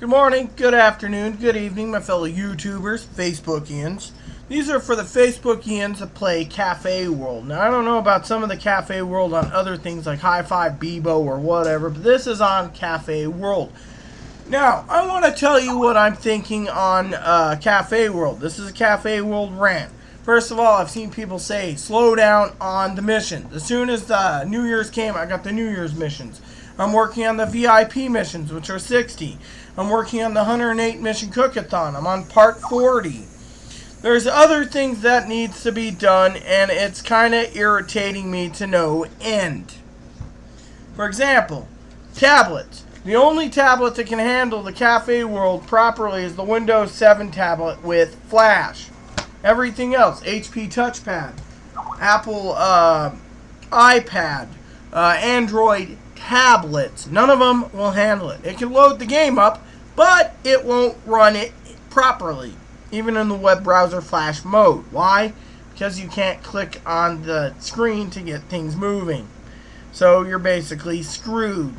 Good morning, good afternoon, good evening, my fellow YouTubers, Facebookians. These are for the Facebookians that play Cafe World. Now, I don't know about some of the Cafe World on other things like High Five, Bebo, or whatever, but this is on Cafe World. Now, I want to tell you what I'm thinking on Cafe World. This is a Cafe World rant. First of all, I've seen people say, slow down on the mission. As soon as the New Year's came, I got the New Year's missions. I'm working on the VIP missions, which are 60. I'm working on the 108 mission cookathon. I'm on part 40. There's other things that needs to be done, and it's kind of irritating me to no end. For example, tablets. The only tablet that can handle the Cafe World properly is the Windows 7 tablet with Flash. Everything else, HP touchpad, Apple iPad, Android tablets, none of them will handle it. It can load the game up, but it won't run it properly, even in the web browser Flash mode. Why? Because you can't click on the screen to get things moving. So you're basically screwed.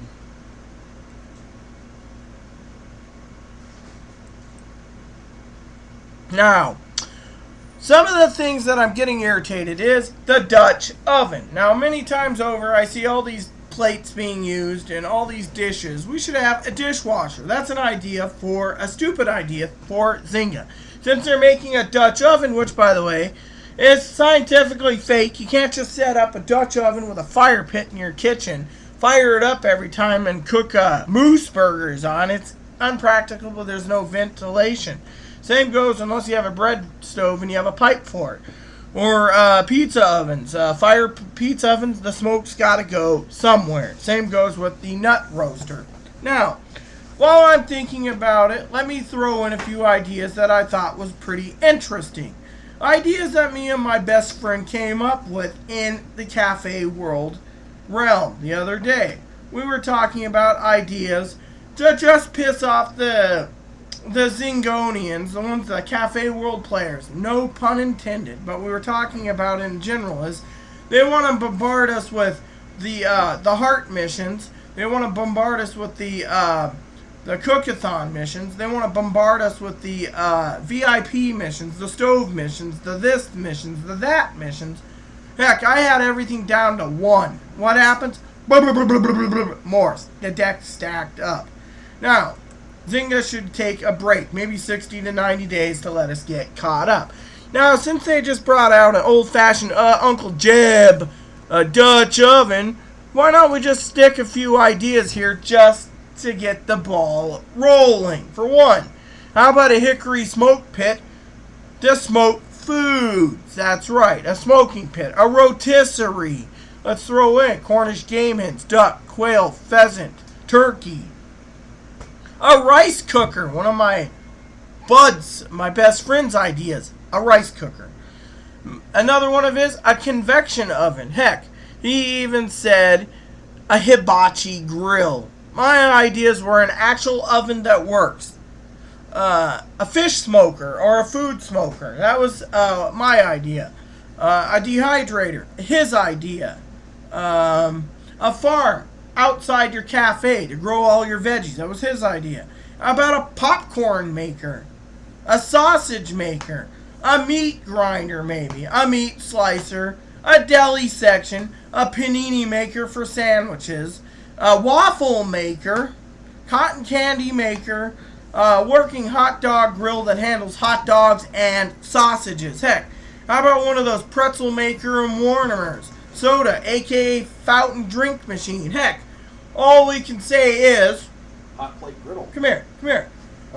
Now, some of the things that I'm getting irritated is the Dutch oven. Now, many times over, I see all these plates being used and all these dishes. We should have a dishwasher. That's an idea for a stupid idea for Zynga. Since they're making a Dutch oven, which, by the way, is scientifically fake. You can't just set up a Dutch oven with a fire pit in your kitchen, fire it up every time, and cook moose burgers on. It's unpractical. There's no ventilation. Same goes unless you have a bread stove and you have a pipe for it. Or pizza ovens. Fire pizza ovens, the smoke's got to go somewhere. Same goes with the nut roaster. Now, while I'm thinking about it, let me throw in a few ideas that I thought was pretty interesting. Ideas that me and my best friend came up with in the Cafe World realm the other day. We were talking about ideas to just piss off the Zingonians, the ones, the Cafe World players, no pun intended, but we were talking about in general is they want to bombard us with the heart missions. They want to bombard us with the cookathon missions. They want to bombard us with the VIP missions, the stove missions, the this missions, the that missions. Heck, I had everything down to one. What happens? More. The deck stacked up. Now, Zynga should take a break, maybe 60 to 90 days to let us get caught up. Now, since they just brought out an old-fashioned Uncle Jeb Dutch oven, why don't we just stick a few ideas here just to get the ball rolling? For one, how about a hickory smoke pit to smoke foods? That's right, a smoking pit, a rotisserie. Let's throw in Cornish game hens, duck, quail, pheasant, turkey. A rice cooker, one of my best friend's ideas, a rice cooker. Another one of his, a convection oven. Heck, he even said a hibachi grill. My ideas were an actual oven that works. A fish smoker or a food smoker. That was my idea. A dehydrator, his idea. A farm outside your cafe to grow all your veggies. That was his idea. How about a popcorn maker? A sausage maker? A meat grinder maybe? A meat slicer? A deli section? A panini maker for sandwiches? A waffle maker? Cotton candy maker? Working hot dog grill that handles hot dogs and sausages. Heck, how about one of those pretzel maker and warmers? Soda, aka fountain drink machine. Heck, all we can say is hot plate griddle. Come here.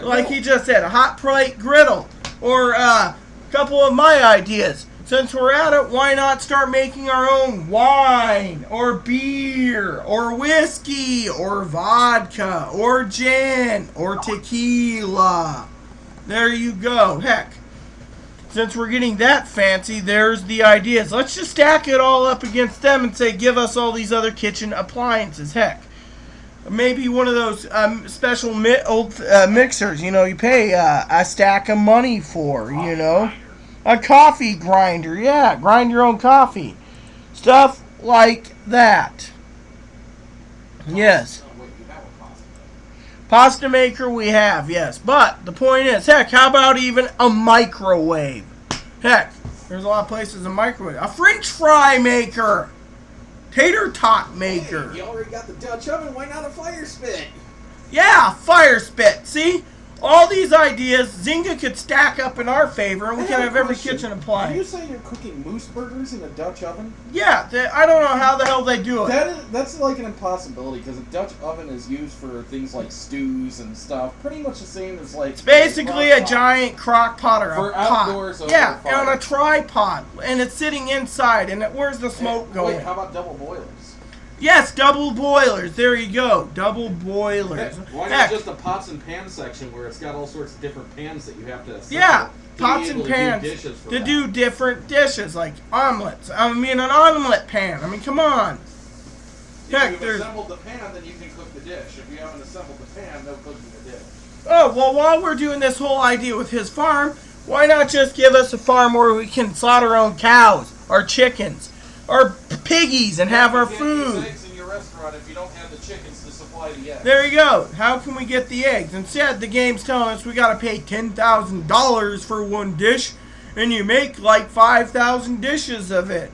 Like he just said, a hot plate griddle. Or a couple of my ideas. Since we're at it, why not start making our own wine, or beer, or whiskey, or vodka, or gin, or tequila? There you go. Heck, since we're getting that fancy, there's the ideas. Let's just stack it all up against them and say, give us all these other kitchen appliances. Heck, maybe one of those special mixers, you pay a stack of money for, A coffee grinder, yeah, grind your own coffee. Stuff like that. Yes. Pasta maker we have, yes. But the point is, heck, how about even a microwave? Heck, there's a lot of places a microwave. A French fry maker. Tater tot maker. Hey, you already got the Dutch oven. Why not a fire spit? Yeah, fire spit. See? All these ideas, Zynga could stack up in our favor, and we can have every kitchen appliance. Are you saying you're cooking moose burgers in a Dutch oven? Yeah, I don't know how the hell they do it. That's like an impossibility, because a Dutch oven is used for things like stews and stuff. Pretty much the same as like... It's basically a giant crock pot or for a pot. Outdoors over yeah, fire. on a tripod, and it's sitting inside, and where's the smoke going? Wait, how about double boilers? Yes, double boilers. There you go. Double boilers. Why not just a pots and pans section where it's got all sorts of different pans that you have to assemble? Yeah, pots and pans to do different dishes, like omelets. I mean, an omelet pan. I mean, come on. If you've assembled the pan, then you can cook the dish. If you haven't assembled the pan, no cooking the dish. Oh, well, while we're doing this whole idea with his farm, why not just give us a farm where we can slaughter our own cows, or chickens, or piggies, and have our food? You can't use eggs in your restaurant if you don't have the chickens to supply the eggs. There you go. How can we get the eggs? Instead, the game's telling us we got to pay $10,000 for one dish, and you make like 5,000 dishes of it.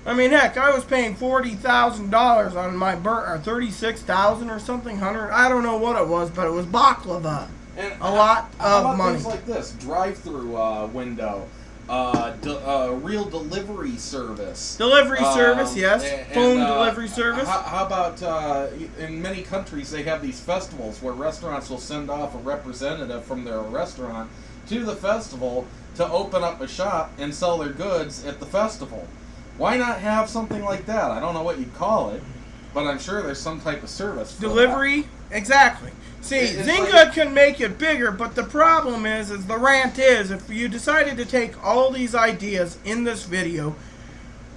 I mean, heck, I was paying $40,000 on my burnt, or $36,000 or something, $100. I don't know what it was, but it was baklava. And a lot of money. Things like this: drive-through window. Real delivery service. Delivery service, yes. Phone delivery service. How about in many countries they have these festivals where restaurants will send off a representative from their restaurant to the festival to open up a shop and sell their goods at the festival. Why not have something like that? I don't know what you'd call it, but I'm sure there's some type of service for delivery, exactly. See, Zynga can make it bigger, but the problem is the rant is, if you decided to take all these ideas in this video,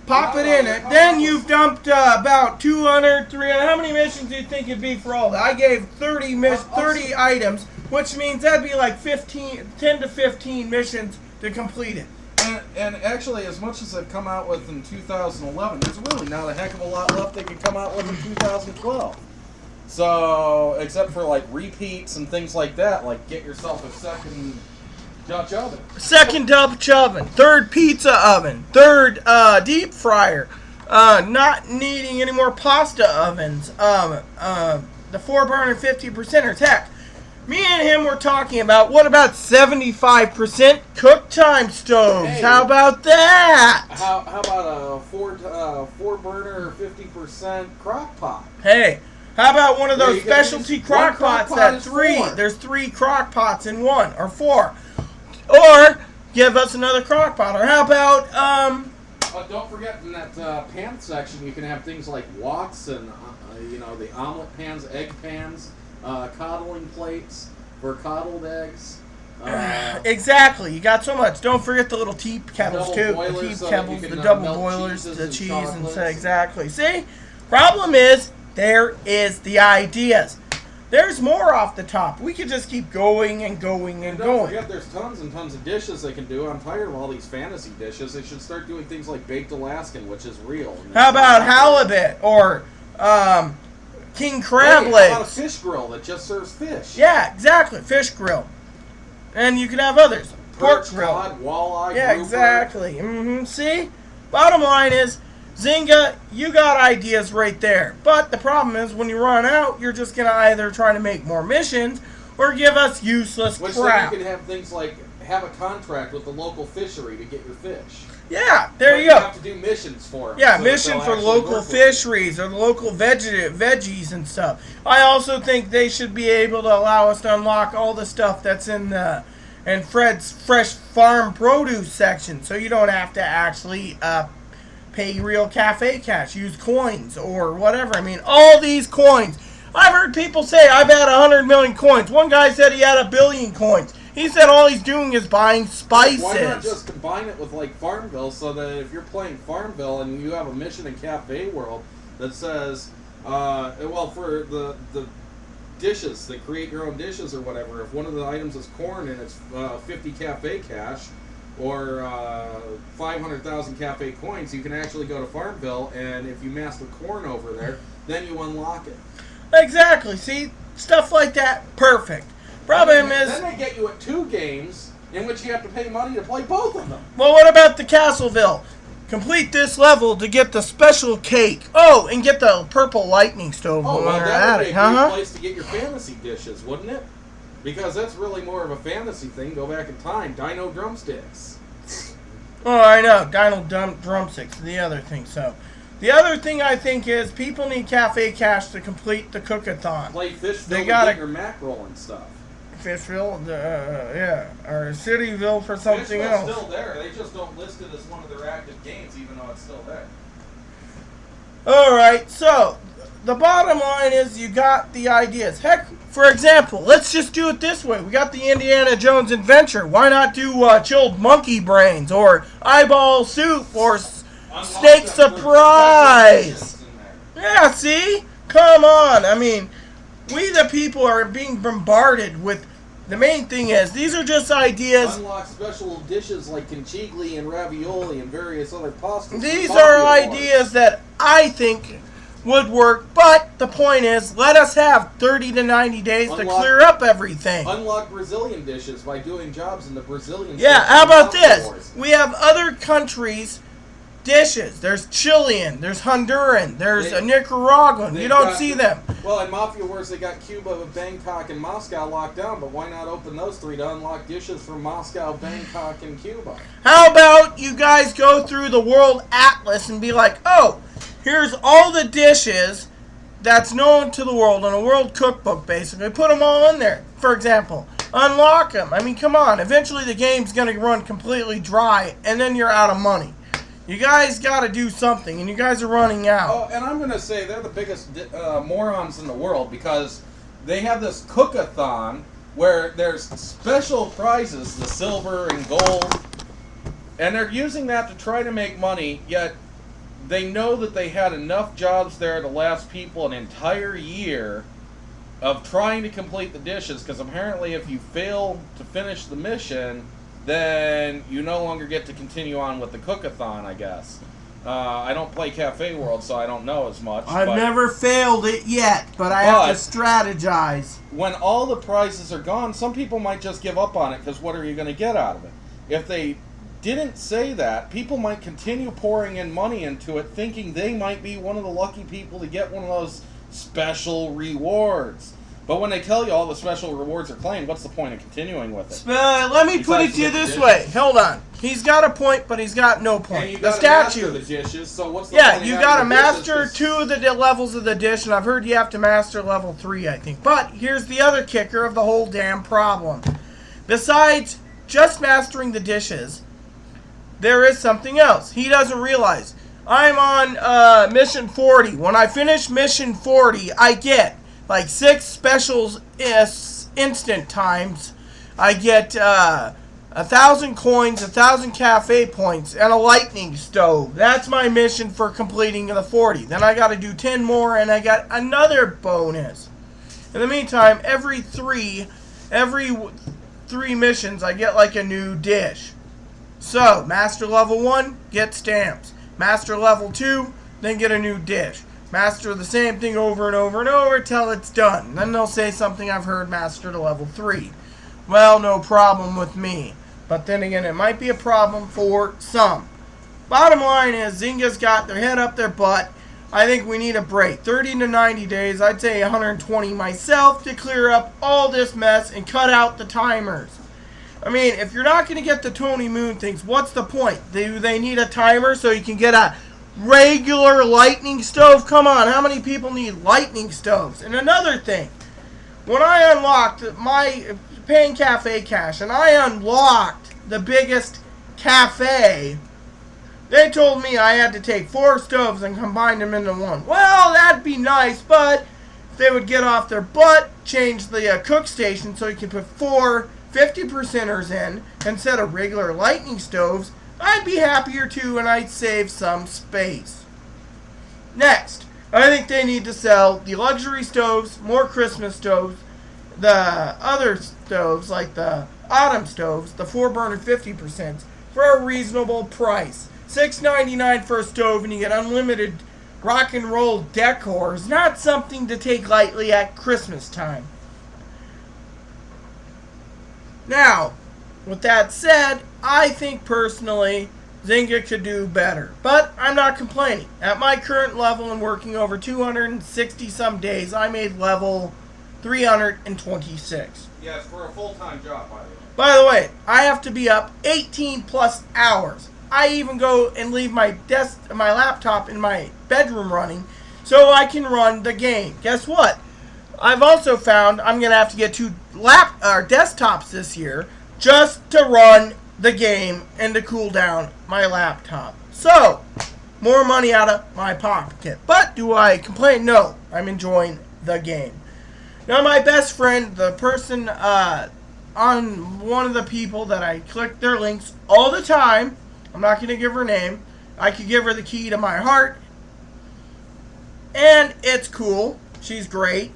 pop it in it, then you've dumped about 200, 300, how many missions do you think it'd be for all that? I gave 30 items, which means that'd be like 10 to 15 missions to complete it. And actually, as much as they've come out with in 2011, there's really not a heck of a lot left they could come out with in 2012. So, except for like repeats and things like that, like get yourself a second Dutch oven. Second Dutch oven, third pizza oven, third deep fryer, not needing any more pasta ovens, the 4-burner 50%ers. Heck, me and him were talking about, what about 75% cook time stoves? Hey, how about that? How about a 4-burner 50% crock pot? Hey. How about one of those specialty crock pots there's 3 crock pots in one, or 4. Or give us another crock pot. Or how about don't forget in that pan section you can have things like woks and the omelet pans, egg pans, coddling plates for coddled eggs. Exactly. You got so much. Don't forget the little tea kettles too. The tea kettles, the double boilers, the cheese and exactly. See? Problem is, there is the ideas. There's more off the top. We could just keep going and going and going. Don't forget, there's tons and tons of dishes they can do. I'm tired of all these fantasy dishes. They should start doing things like baked Alaskan, which is real. How about halibut or king crab legs? How about a fish grill that just serves fish? Yeah, exactly. Fish grill. And you can have others. Pork grill. Cod, walleye, yeah, grouper. Exactly. See? Bottom line is, Zynga, you got ideas right there. But the problem is, when you run out, you're just going to either try to make more missions or give us useless crap. Then you can have things like have a contract with the local fishery to get your fish. Yeah, there you go. You have to do missions for them. Yeah, mission for local fisheries or the local veggies and stuff. I also think they should be able to allow us to unlock all the stuff that's in Fred's fresh farm produce section, so you don't have to actually pay real cafe cash, use coins or whatever. I mean, all these coins. I've heard people say I've had 100 million coins. One guy said he had 1 billion coins. He said all he's doing is buying spices. Why not just combine it with like Farmville, so that if you're playing Farmville and you have a mission in Cafe World that says, well, for the dishes, that create your own dishes or whatever, if one of the items is corn and it's 50 cafe cash, or 500,000 cafe coins, you can actually go to Farmville, and if you mass the corn over there, then you unlock it. Exactly. See, stuff like that, perfect. Problem is, then they get you at 2 games in which you have to pay money to play both of them. well, what about the Castleville? Complete this level to get the special cake. Oh, and get the purple lightning stove Oh, when well, we're that at would be it, a great huh? place to get your fantasy dishes, wouldn't it? Because that's really more of a fantasy thing. Go back in time. Dino drumsticks. Oh, I know. Dino drumsticks. The other thing. So, the other thing I think is people need cafe cash to complete the cook-a-thon. Play fish They fill gotta- to get your mackerel and stuff. Fishville, yeah, or Cityville for something Fishville's else. still there. They just don't list it as one of their active games, even though it's still there. All right. So, the bottom line is you got the ideas. Heck, for example, let's just do it this way. We got the Indiana Jones Adventure. Why not do chilled monkey brains or eyeball soup or steak surprise? Yeah, see? Come on. I mean, we the people are being bombarded with. The main thing is these are just ideas. Unlock special dishes like conchigli and ravioli and various other pastas. These are ideas that I think would work, but the point is, let us have 30 to 90 days to clear up everything. Unlock Brazilian dishes by doing jobs in the Brazilian. Yeah, how about this? We have other countries' dishes. There's Chilean, there's Honduran, there's Nicaraguan. You don't see them. Well, in Mafia Wars, they got Cuba, Bangkok, and Moscow locked down, but why not open those 3 to unlock dishes from Moscow, Bangkok, and Cuba? How about you guys go through the World Atlas and be like, oh, here's all the dishes that's known to the world in a world cookbook, basically. Put them all in there, for example. Unlock them. I mean, come on. Eventually the game's going to run completely dry, and then you're out of money. You guys got to do something, and you guys are running out. Oh, and I'm going to say they're the biggest morons in the world because they have this cook-a-thon where there's special prizes, the silver and gold, and they're using that to try to make money, yet they know that they had enough jobs there to last people an entire year of trying to complete the dishes, because apparently if you fail to finish the mission, then you no longer get to continue on with the cook-a-thon, I guess. I don't play Cafe World, so I don't know as much. I've never failed it yet, but I have to strategize. When all the prizes are gone, some people might just give up on it, because what are you going to get out of it? If they didn't say that, people might continue pouring in money into it, thinking they might be one of the lucky people to get one of those special rewards. But when they tell you all the special rewards are claimed, what's the point of continuing with it? Let me put it to you this way. Hold on. He's got a point, but he's got no point. The statue. The dishes, so what's the yeah, point you of got to having master dishes? 2 of the levels of the dish, and I've heard you have to master level 3, I think. But here's the other kicker of the whole damn problem. Besides just mastering the dishes, there is something else. He doesn't realize. I'm on mission 40. When I finish mission 40, I get like 6 specials instant times. I get 1,000 coins, 1,000 cafe points, and a lightning stove. That's my mission for completing the 40. Then I got to do 10 more, and I got another bonus. In the meantime, every three missions, I get like a new dish. So, master level 1, get stamps. Master level 2, then get a new dish. Master the same thing over and over and over till it's done. Then they'll say something I've heard master to level 3. Well, no problem with me. But then again, it might be a problem for some. Bottom line is, Zynga's got their head up their butt. I think we need a break. 30 to 90 days, I'd say 120 myself, to clear up all this mess and cut out the timers. I mean, if you're not going to get the Tony Moon things, what's the point? Do they need a timer so you can get a regular lightning stove? Come on, how many people need lightning stoves? And another thing, when I unlocked my paying cafe cash and I unlocked the biggest cafe, they told me I had to take 4 stoves and combine them into one. Well, that'd be nice, but if they would get off their butt, change the cook station so you can put 4 50%ers in instead of regular lightning stoves, I'd be happier too, and I'd save some space. Next, I think they need to sell the luxury stoves, more Christmas stoves, the other stoves like the autumn stoves, the 4-burner 50%, for a reasonable price. $6.99 for a stove, and you get unlimited rock and roll decor is not something to take lightly at Christmas time. Now, with that said, I think personally Zynga could do better. But I'm not complaining. At my current level and working over 260 some days, I made level 326. Yes, for a full-time job, by the way. By the way, I have to be up 18 plus hours. I even go and leave my laptop in my bedroom running so I can run the game. Guess what? I've also found I'm going to have to get 2 desktops this year just to run the game and to cool down my laptop. So, more money out of my pocket. But do I complain? No. I'm enjoying the game. Now, my best friend, the person on one of the people that I click their links all the time, I'm not going to give her name. I could give her the key to my heart. And it's cool. She's great.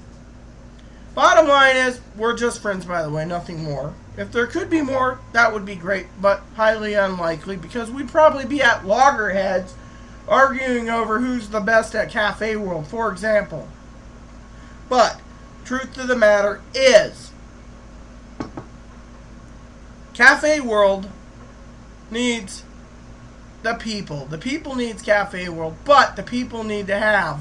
Bottom line is, we're just friends, by the way, nothing more. If there could be more, that would be great, but highly unlikely, because we'd probably be at loggerheads arguing over who's the best at Cafe World, for example. But, truth of the matter is, Cafe World needs the people. The people needs Cafe World, but the people need to have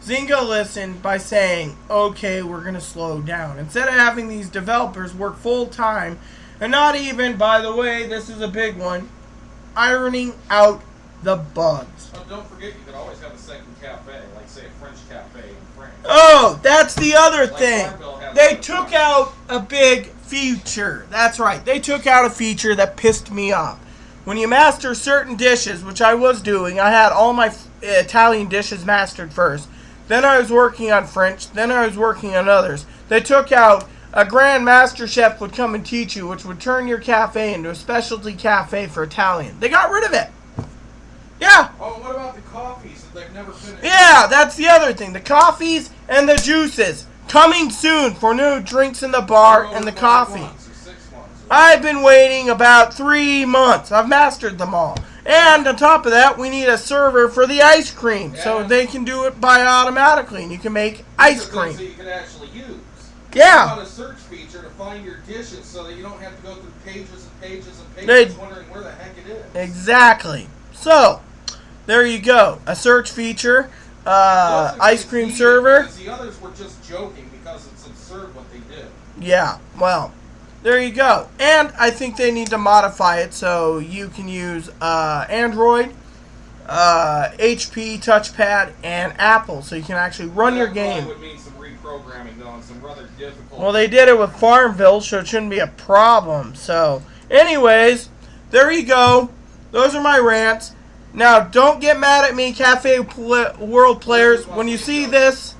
Zynga listen by saying, okay, we're going to slow down. Instead of having these developers work full time, and not even, by the way, this is a big one, ironing out the bugs. Oh, don't forget, you could always have a second cafe, like, say, a French cafe in France. Oh, that's the other Like thing. Farmville They took out a big feature. That's right. They took out a feature that pissed me off. When you master certain dishes, which I was doing, I had all my Italian dishes mastered first. Then I was working on French. Then I was working on others. They took out a Grand Master Chef would come and teach you, which would turn your cafe into a specialty cafe for Italian. They got rid of it. Yeah. Oh, what about the coffees that they've never finished? Yeah, that's the other thing. The coffees and the juices. Coming soon for new drinks in the bar and the coffee. I've been waiting about 3 months. I've mastered them all. And on top of that, we need a server for the ice cream, so they can do it by automatically, and you can make ice cream. So you can actually use. Yeah. How about a search feature to find your dishes so that you don't have to go through pages and pages and pages wondering where the heck it is. Exactly. So, there you go. A search feature, ice cream server. The others were just joking because it's absurd what they did. Yeah, well, there you go. And I think they need to modify it so you can use Android, HP touchpad, and Apple, so you can actually run your game. Would mean some reprogramming though, and some rather difficult. Well, they did it with Farmville, so it shouldn't be a problem. So, anyways, there you go. Those are my rants. Now, don't get mad at me, Cafe World players. When you see this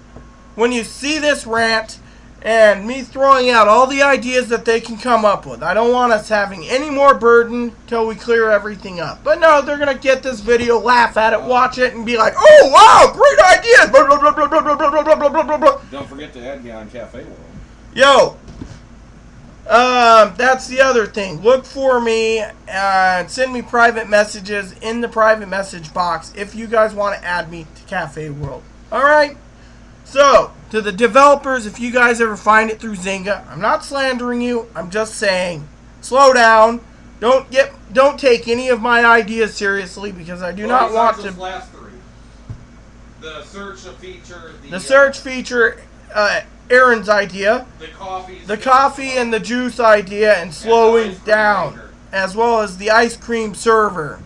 rant and me throwing out all the ideas that they can come up with, I don't want us having any more burden till we clear everything up. But no, they're going to get this video, laugh at it, watch it, and be like, oh, wow, great ideas. Blah, blah, blah, blah, blah, blah, blah, blah, blah, blah, blah. Don't forget to add me on Cafe World. Yo, that's the other thing. Look for me and send me private messages in the private message box if you guys want to add me to Cafe World. Alright? So, to the developers, if you guys ever find it through Zynga, I'm not slandering you, I'm just saying, slow down. Don't take any of my ideas seriously because I do not want to. Last three. The search feature. The search feature, Aaron's idea. The coffee and the juice idea, and slowing down, as well as the ice cream server.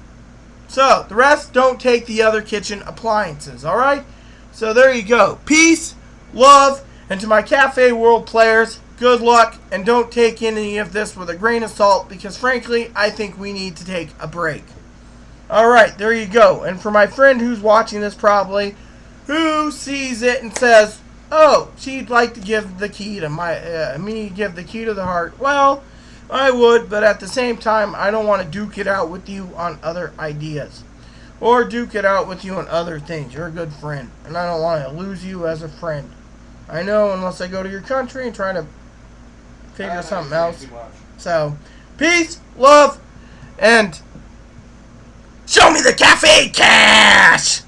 So, the rest, don't take the other kitchen appliances, alright? So, there you go. Peace, love, and to my Cafe World players, good luck, and don't take any of this with a grain of salt, because frankly, I think we need to take a break. Alright, there you go. And for my friend who's watching this probably, who sees it and says, oh, she'd like to give the key to give the key to the heart. Well, I would, but at the same time, I don't want to duke it out with you on other ideas. Or duke it out with you on other things. You're a good friend, and I don't want to lose you as a friend. I know, unless I go to your country and try to figure something else. So, peace, love, and show me the cafe cash!